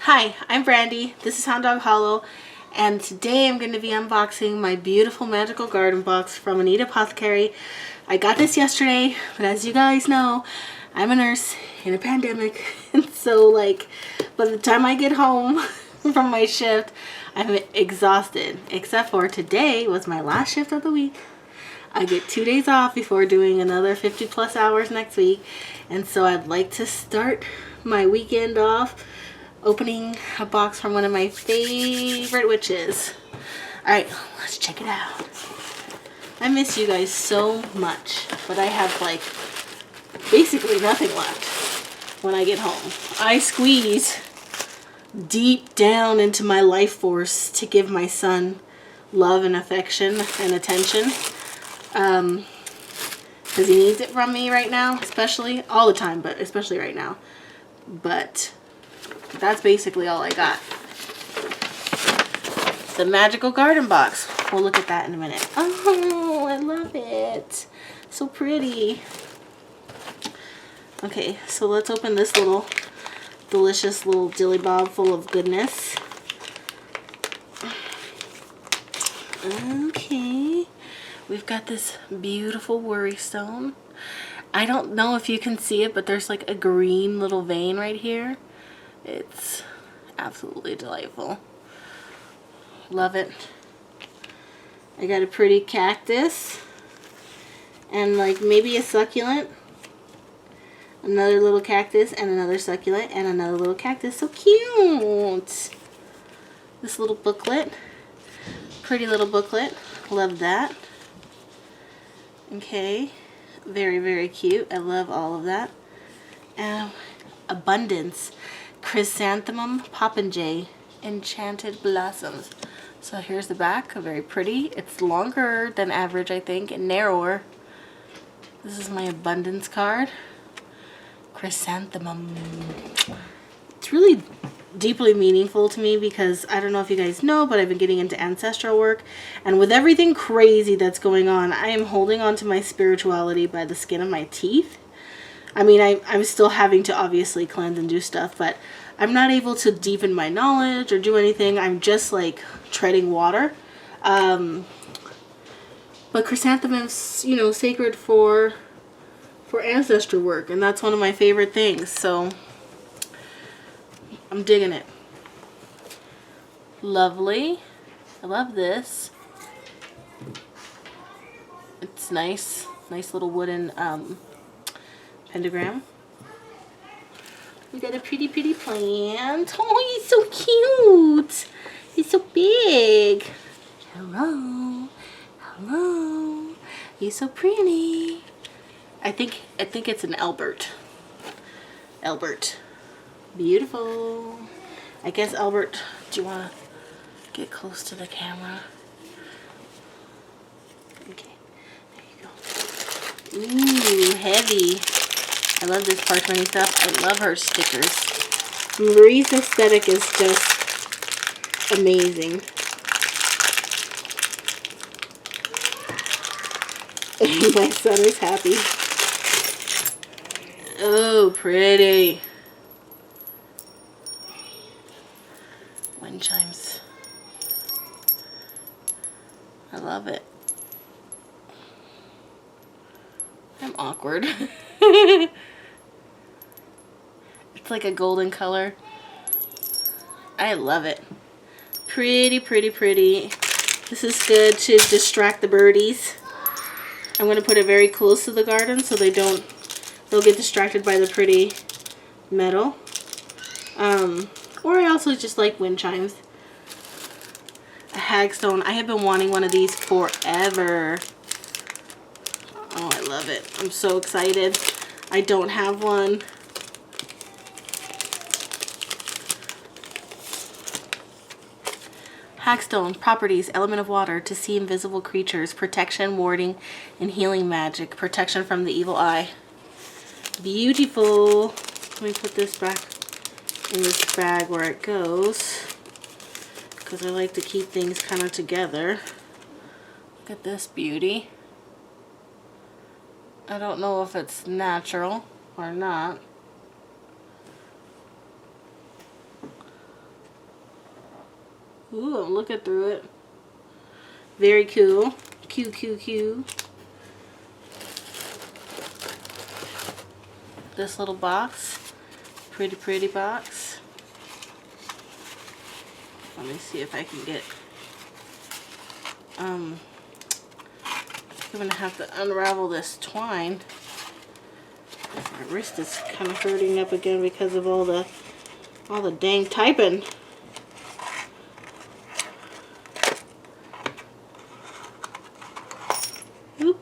Hi, I'm Brandy. This is Hound Dog Hollow, and today I'm going to be unboxing my beautiful magical garden box from Anita Apothecary. I got this yesterday, but as you guys know, I'm a nurse in a pandemic, and so by the time I get home from my shift, I'm exhausted, except for today was my last shift of the week. I get 2 days off before doing another 50 plus hours next week, and so I'd like to start my weekend off opening a box from one of my favorite witches. Alright, let's check it out. I miss you guys so much, but I have basically nothing left when I get home. I squeeze deep down into my life force to give my son love and affection and attention. Because he needs it from me right now, especially all the time, but especially right now. But that's basically all I got. The magical garden box. We'll look at that in a minute. Oh, I love it. So pretty. Okay, so let's open this little delicious little dilly bob full of goodness. Okay. We've got this beautiful worry stone. I don't know if you can see it, but there's like a green little vein right here. It's absolutely delightful. Love it. I got a pretty cactus and maybe a succulent. Another little cactus and another succulent and another little cactus. So cute. This little booklet. Pretty little booklet. Love that. Okay. Very, very cute. I love all of that. Abundance. Chrysanthemum popinjay, enchanted blossoms. So here's the back, very pretty. It's longer than average, I think, and narrower. This is my abundance card. Chrysanthemum. It's really deeply meaningful to me because I don't know if you guys know, but I've been getting into ancestral work, and with everything crazy that's going on, I am holding on to my spirituality by the skin of my teeth. I mean, I'm still having to obviously cleanse and do stuff, but I'm not able to deepen my knowledge or do anything. I'm just treading water. But chrysanthemums, sacred for ancestor work, and that's one of my favorite things. So I'm digging it. Lovely. I love this. It's nice. Nice little wooden pentagram. We got a pretty, pretty plant. Oh, he's so cute. He's so big. Hello. Hello. He's so pretty. I think it's an Albert. Albert. Beautiful. I guess Albert, do you want to get close to the camera? Okay. There you go. Ooh, heavy. I love this parchment stuff. I love her stickers. Marie's aesthetic is just amazing. My son is happy. Oh, pretty. Wind chimes. I love it. I'm awkward. It's like a golden color. I love it. Pretty, pretty, pretty. This is good to distract the birdies. I'm going to put it very close to the garden so they'll get distracted by the pretty metal. Or I also just like wind chimes. A hagstone. I have been wanting one of these forever. Oh, I love it. I'm so excited. I don't have one. Hagstone. Properties. Element of water. To see invisible creatures. Protection, warding, and healing magic. Protection from the evil eye. Beautiful. Let me put this back in this bag where it goes, because I like to keep things kind of together. Look at this beauty. I don't know if it's natural or not. Ooh, I'm looking through it. Very cool. Q. This little box. Pretty box. Let me see if I can get... I'm gonna have to unravel this twine. My wrist is kind of hurting up again because of all the dang typing. Oop.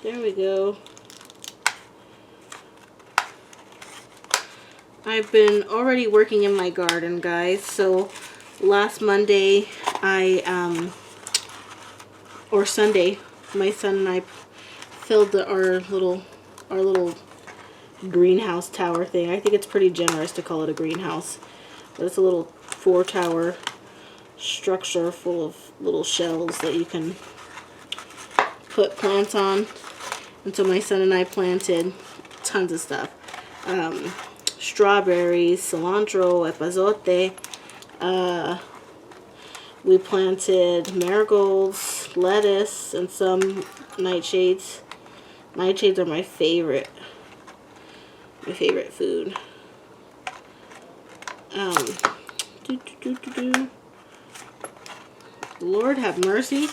There we go. I've been already working in my garden, guys. So last Monday, or Sunday, my son and I filled our little greenhouse tower thing. I think it's pretty generous to call it a greenhouse, but it's a little 4-tower structure full of little shelves that you can put plants on. And so my son and I planted tons of stuff. Strawberries, cilantro, epazote. We planted marigolds, lettuce, and some nightshades. Nightshades are my favorite food. Lord have mercy.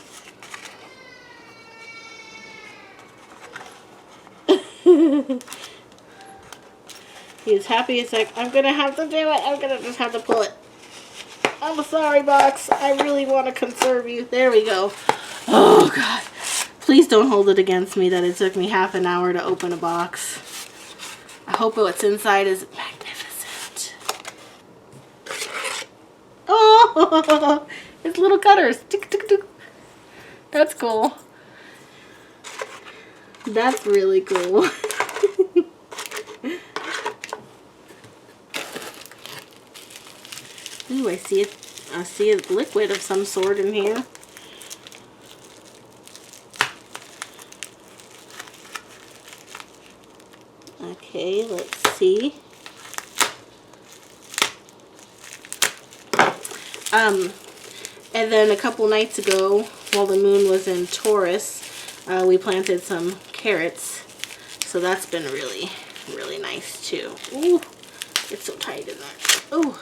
He's happy. It's like, I'm gonna have to do it. I'm gonna just have to pull it. I'm sorry, box. I really want to conserve you. There we go. Oh, God. Please don't hold it against me that it took me half an hour to open a box. I hope what's inside is magnificent. Oh, it's little cutters. Tick, tick, tick. That's cool. That's really cool. Ooh, I see it. I see a liquid of some sort in here. Okay, let's see. And then a couple nights ago, while the moon was in Taurus, we planted some carrots. So that's been really, really nice too. Ooh, it's so tight in there. Ooh.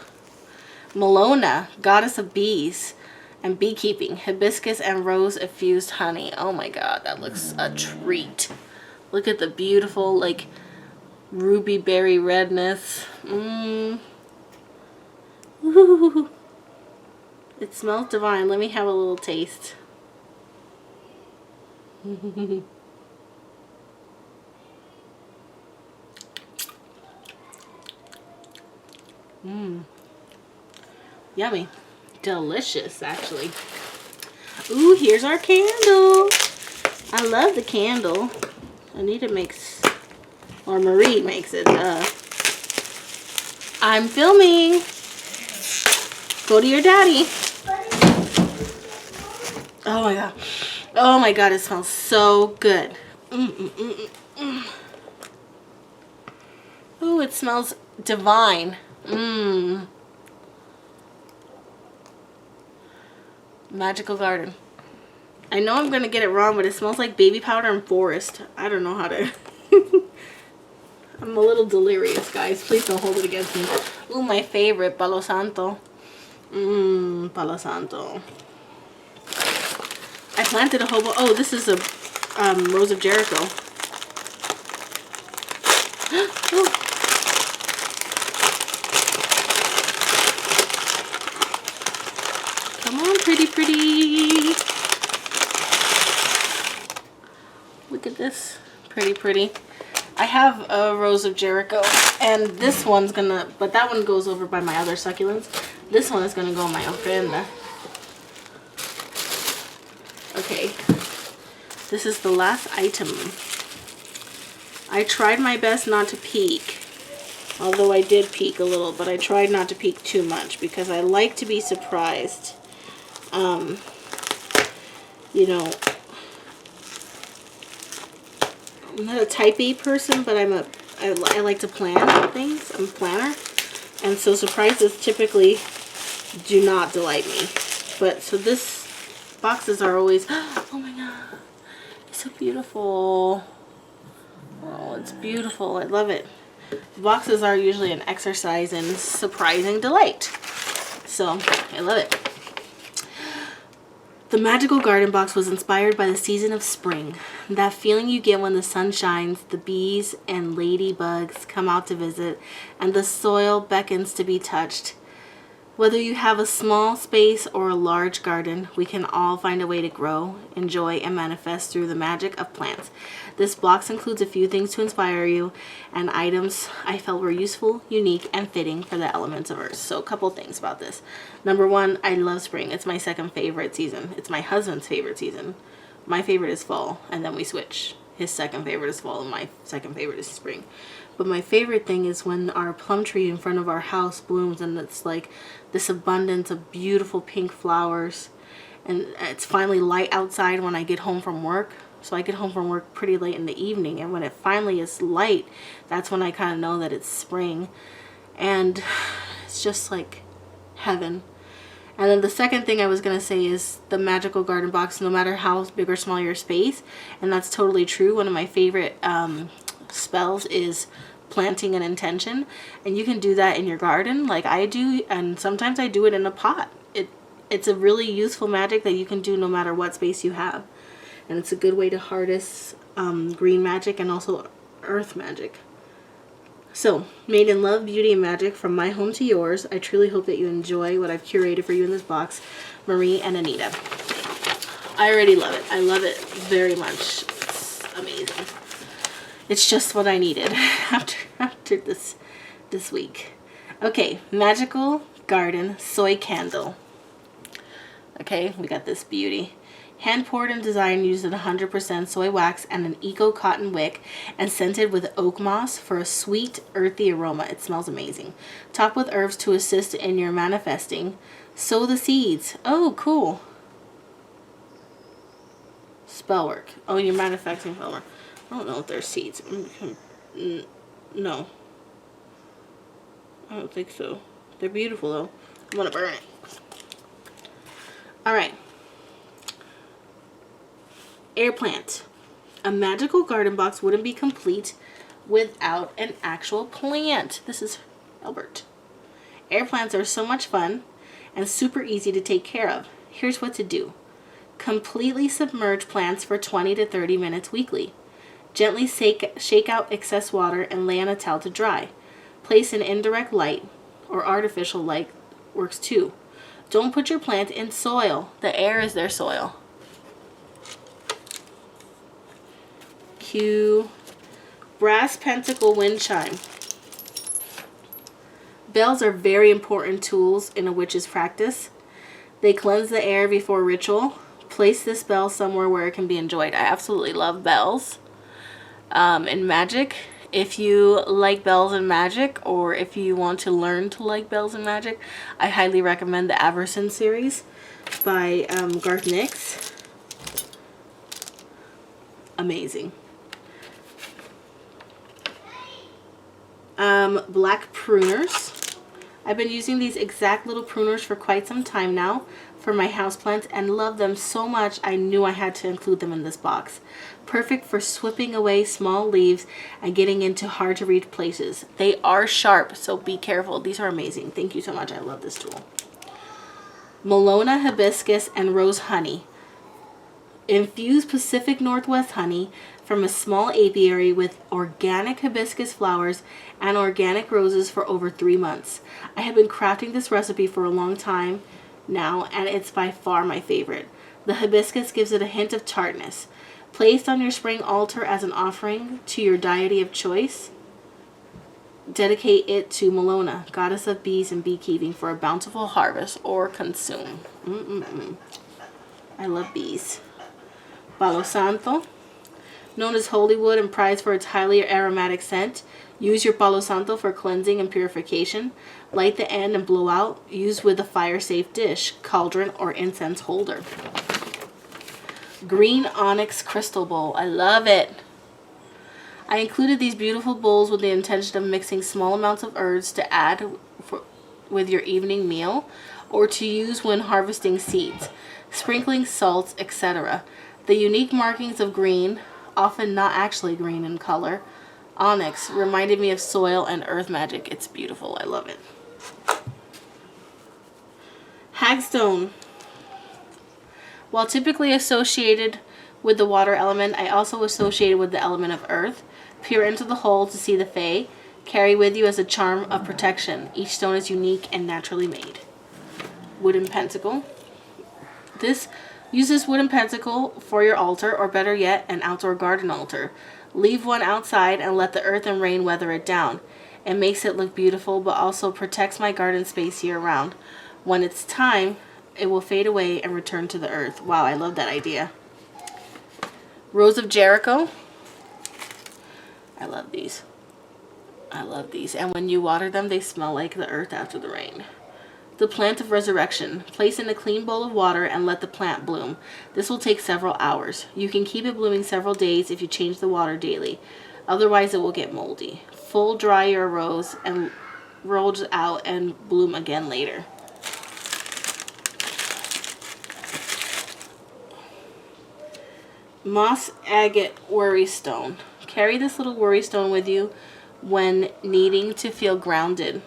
Melona, goddess of bees and beekeeping, hibiscus and rose infused honey. Oh my God, that looks a treat. Look at the beautiful, like, ruby berry redness. Ooh. It smells divine. Let me have a little taste. Yummy. Delicious, actually. Ooh, here's our candle. I love the candle. Anita makes, or Marie makes it. I'm filming. Go to your daddy. Oh my God. Oh my God, it smells so good. Ooh, it smells divine. Magical Garden. I know I'm gonna get it wrong, but it smells like baby powder and forest. I don't know how to. I'm a little delirious, guys. Please don't hold it against me. Ooh, my favorite, Palo Santo. Palo Santo. I planted a whole. Oh, this is a Rose of Jericho. Oh. Come on, pretty. Look at this. Pretty. I have a Rose of Jericho, and this one's gonna, but that one goes over by my other succulents. This one is gonna go in my ofrenda. Okay. This is the last item. I tried my best not to peek. Although I did peek a little, but I tried not to peek too much because I like to be surprised. You know, I'm not a type A person, but I like to plan things. I'm a planner. And so surprises typically do not delight me. But so this boxes are always, oh my god, it's so beautiful. Oh, it's beautiful. I love it. Boxes are usually an exercise in surprising delight. So I love it. The Magical Garden Box was inspired by the season of spring. That feeling you get when the sun shines, the bees and ladybugs come out to visit, and the soil beckons to be touched. Whether you have a small space or a large garden, we can all find a way to grow, enjoy, and manifest through the magic of plants. This box includes a few things to inspire you and items I felt were useful, unique, and fitting for the elements of Earth. So a couple things about this. Number one, I love spring. It's my second favorite season. It's my husband's favorite season. My favorite is fall, and then we switch. His second favorite is fall, and my second favorite is spring. But my favorite thing is when our plum tree in front of our house blooms, and it's like this abundance of beautiful pink flowers. And it's finally light outside when I get home from work. So I get home from work pretty late in the evening, and when it finally is light, that's when I kind of know that it's spring. And it's just like heaven. And then the second thing I was going to say is the Magical Garden Box, no matter how big or small your space, and that's totally true. One of my favorite spells is planting an intention, and you can do that in your garden like I do, and sometimes I do it in a pot. It's a really useful magic that you can do no matter what space you have, and it's a good way to harness green magic and also earth magic. So, made in love, beauty, and magic from my home to yours. I truly hope that you enjoy what I've curated for you in this box. Marie and Anita. I already love it. I love it very much. It's amazing. It's just what I needed after this week. Okay, Magical Garden Soy Candle. Okay, we got this beauty. Hand poured and designed using 100% soy wax and an eco cotton wick, and scented with oak moss for a sweet, earthy aroma. It smells amazing. Topped with herbs to assist in your manifesting. Sow the seeds. Oh, cool. Spell work. Oh, you're manifesting spell work. I don't know if there's seeds. No. I don't think so. They're beautiful though. I'm gonna burn it. Alright. Air plant. A magical garden box wouldn't be complete without an actual plant. This is Albert. Air plants are so much fun and super easy to take care of. Here's what to do. Completely submerge plants for 20 to 30 minutes weekly. Gently shake out excess water and lay on a towel to dry. Place in indirect light or artificial light works too. Don't put your plant in soil. The air is their soil. Cue brass pentacle wind chime. Bells are very important tools in a witch's practice. They cleanse the air before ritual. Place this bell somewhere where it can be enjoyed. I absolutely love bells. In magic, if you like bells and magic, or if you want to learn to like bells and magic, I highly recommend the Averson series by Garth Nix. Amazing. Black pruners. I've been using these exact little pruners for quite some time now for my houseplants and love them so much I knew I had to include them in this box. Perfect for sweeping away small leaves and getting into hard to reach places. They are sharp, so be careful. These are amazing. Thank you so much. I love this tool. Malona hibiscus and rose honey. Infuse Pacific Northwest honey from a small apiary with organic hibiscus flowers and organic roses for over 3 months. I have been crafting this recipe for a long time now, and it's by far my favorite. The hibiscus gives it a hint of tartness. Placed on your spring altar as an offering to your deity of choice, dedicate it to Malona, goddess of bees and beekeeping, for a bountiful harvest, or consume. I love bees. Palo Santo. Known as holy wood and prized for its highly aromatic scent, use your Palo Santo for cleansing and purification. Light the end and blow out. Use with a fire-safe dish, cauldron, or incense holder. Green onyx crystal bowl. I love it. I included these beautiful bowls with the intention of mixing small amounts of herbs to add with your evening meal, or to use when harvesting seeds, sprinkling salts, etc. The unique markings of green, often not actually green in color, onyx, reminded me of soil and earth magic. It's beautiful. I love it. Hagstone. While typically associated with the water element, I also associate it with the element of earth. Peer into the hole to see the fae. Carry with you as a charm of protection. Each stone is unique and naturally made. Wooden pentacle. This uses wooden pentacle for your altar, or better yet, an outdoor garden altar. Leave one outside and let the earth and rain weather it down. It makes it look beautiful, but also protects my garden space year round. When it's time, it will fade away and return to the earth. Wow, I love that idea. Rose of Jericho. I love these. I love these. And when you water them, they smell like the earth after the rain. The plant of resurrection. Place in a clean bowl of water and let the plant bloom. This will take several hours. You can keep it blooming several days if you change the water daily. Otherwise, it will get moldy. Full dry your rose and rolls out and bloom again later. Moss agate worry stone. Carry this little worry stone with you when needing to feel grounded.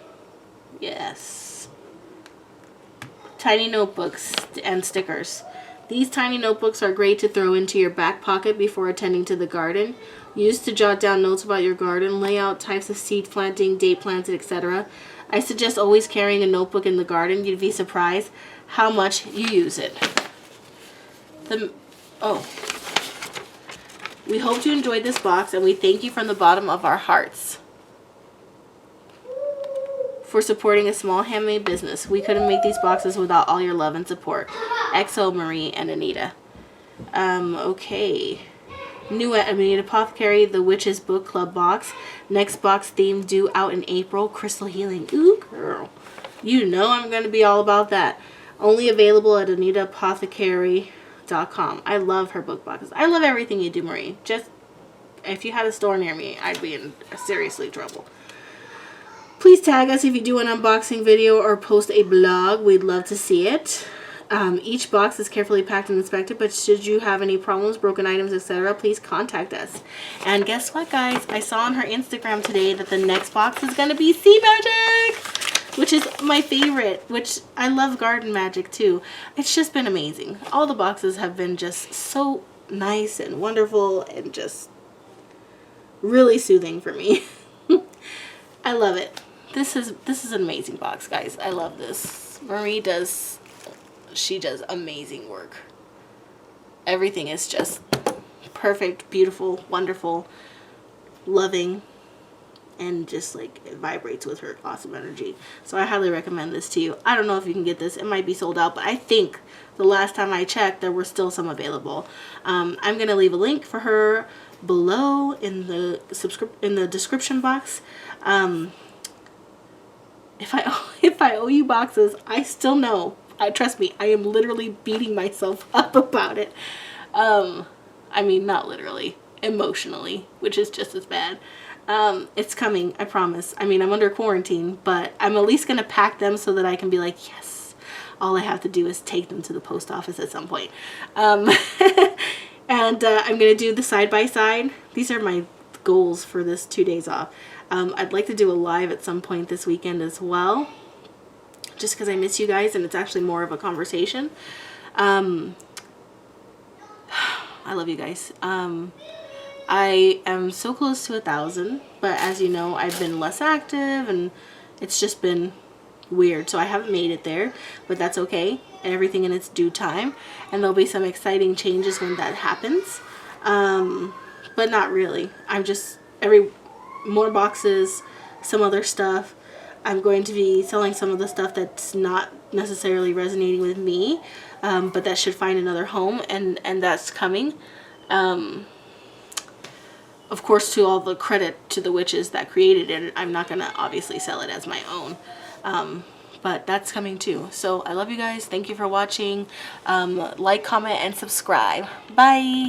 Yes. Tiny notebooks and stickers. These tiny notebooks are great to throw into your back pocket before attending to the garden. Used to jot down notes about your garden, layout, types of seed planting, date planted, etc. I suggest always carrying a notebook in the garden. You'd be surprised how much you use it. We hope you enjoyed this box, and we thank you from the bottom of our hearts for supporting a small handmade business. We couldn't make these boxes without all your love and support. XO, Marie, and Anita. Okay. New at Anita Apothecary, the Witch's Book Club box. Next box theme due out in April. Crystal healing. Ooh, girl. You know I'm going to be all about that. Only available at AnitaApothecary.com. I love her book boxes. I love everything you do, Marie. Just, if you had a store near me, I'd be in seriously trouble. Please tag us if you do an unboxing video or post a blog. We'd love to see it. Each box is carefully packed and inspected, but should you have any problems, broken items, etc., please contact us. And guess what, guys? I saw on her Instagram today that the next box is going to be Sea Magic, which is my favorite, which I love garden magic too. It's just been amazing. All the boxes have been just so nice and wonderful and just really soothing for me. I love it. This is an amazing box, guys. I love this. Marie does amazing work. Everything is just perfect, beautiful, wonderful, loving, and just like it vibrates with her awesome energy. So I highly recommend this to you. I don't know if you can get this. It might be sold out, but I think the last time I checked, there were still some available. I'm going to leave a link for her below in the description box. If I owe you boxes, I still know. Trust me, I am literally beating myself up about it. I mean, not literally, emotionally, which is just as bad. It's coming, I promise. I mean, I'm under quarantine, but I'm at least going to pack them so that I can be like, yes, all I have to do is take them to the post office at some point. And I'm going to do the side-by-side. These are my goals for this 2 days off. I'd like to do a live at some point this weekend as well, just because I miss you guys and it's actually more of a conversation. I love you guys. I am so close to 1,000, but as you know, I've been less active and it's just been weird. So I haven't made it there, but that's okay. Everything in its due time, and there'll be some exciting changes when that happens. But not really. I'm just more boxes, some other stuff. I'm going to be selling some of the stuff that's not necessarily resonating with me, but that should find another home, and that's coming. Of course, to all the credit to the witches that created it, I'm not going to obviously sell it as my own. But that's coming too. So I love you guys. Thank you for watching. Like, comment, and subscribe. Bye.